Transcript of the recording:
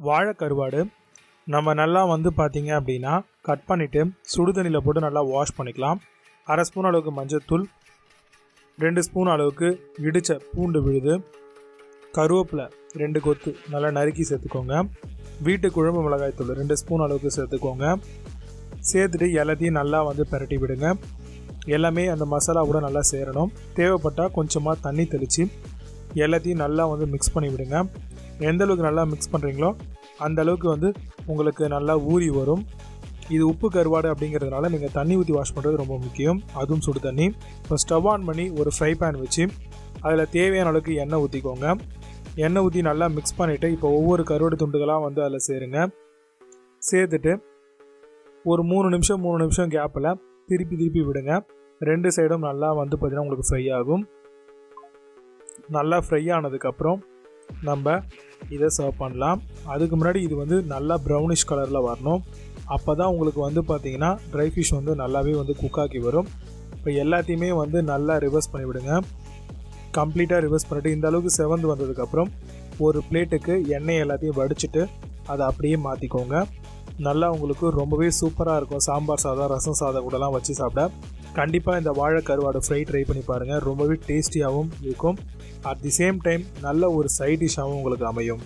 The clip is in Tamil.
வாழை கருவாடு நம்ம நல்லா பார்த்தீங்க அப்படின்னா கட் பண்ணிவிட்டு சுடு தண்ணியில் போட்டு நல்லா வாஷ் பண்ணிக்கலாம். 1/2 ஸ்பூன் அளவுக்கு மஞ்சள்தூள், 2 ஸ்பூன் அளவுக்கு இடித்த பூண்டு விழுது, கருவேப்பிலை 2 கொத்து நல்லா நறுக்கி சேர்த்துக்கோங்க. வீட்டு குழம்பு மிளகாய்த்தூள் 2 ஸ்பூன் அளவுக்கு சேர்த்துக்கோங்க. சேர்த்துட்டு எல்லாத்தையும் நல்லா பிரட்டி விடுங்க. எல்லாமே அந்த மசாலா கூட நல்லா சேரணும். தேவைப்பட்டால் கொஞ்சமாக தண்ணி தெளித்து எல்லாத்தையும் நல்லா மிக்ஸ் பண்ணி விடுங்க. எந்த அளவுக்கு நல்லா மிக்ஸ் பண்ணுறீங்களோ அந்த அளவுக்கு உங்களுக்கு நல்லா ஊறி வரும். இது உப்பு கருவாடு அப்படிங்கிறதுனால நீங்கள் தண்ணி ஊற்றி வாஷ் பண்ணுறது ரொம்ப முக்கியம், அதுவும் சுடு தண்ணி. இப்போ ஸ்டவ் ஆன் பண்ணி ஒரு ஃப்ரை பேன் வச்சு அதில் தேவையான அளவுக்கு எண்ணெய் ஊற்றிக்கோங்க. எண்ணெய் ஊற்றி நல்லா மிக்ஸ் பண்ணிவிட்டு இப்போ ஒவ்வொரு கருவாடு துண்டுகளாக அதில் சேருங்க. சேர்த்துட்டு ஒரு 3 நிமிஷம் கேப்பில் திருப்பி விடுங்க. 2 சைடும் நல்லா பார்த்தீங்கன்னா உங்களுக்கு ஃப்ரை ஆகும். நல்லா ஃப்ரை ஆனதுக்கப்புறம் நம்ம இதை சர்வ் பண்ணலாம். அதுக்கு முன்னாடி இது நல்லா ப்ரௌனிஷ் கலரில் வரணும். அப்போ தான் உங்களுக்கு பார்த்தீங்கன்னா ட்ரை ஃபிஷ் நல்லாவே குக்காக்கி வரும். இப்போ எல்லாத்தையுமே நல்லா ரிவர்ஸ் பண்ணிவிடுங்க. கம்ப்ளீட்டாக ரிவர்ஸ் பண்ணிவிட்டு இந்த அளவுக்கு செவந்து வந்ததுக்கப்புறம் ஒரு பிளேட்டுக்கு எண்ணெய் எல்லாத்தையும் வடிச்சிட்டு அதை அப்படியே மாற்றிக்கோங்க. நல்லா உங்களுக்கு ரொம்பவே சூப்பராக இருக்கும். சாம்பார் சாதம், ரசம் சாதம் கூடலாம் வச்சு சாப்பிட கண்டிப்பாக இந்த வாழை கருவாடு ஃப்ரை ட்ரை பண்ணி பாருங்கள். ரொம்பவே டேஸ்டியாகவும் இருக்கும். அட் தி சேம் டைம் நல்ல ஒரு சைட் டிஷ்ஷாகவும் உங்களுக்கு அமையும்.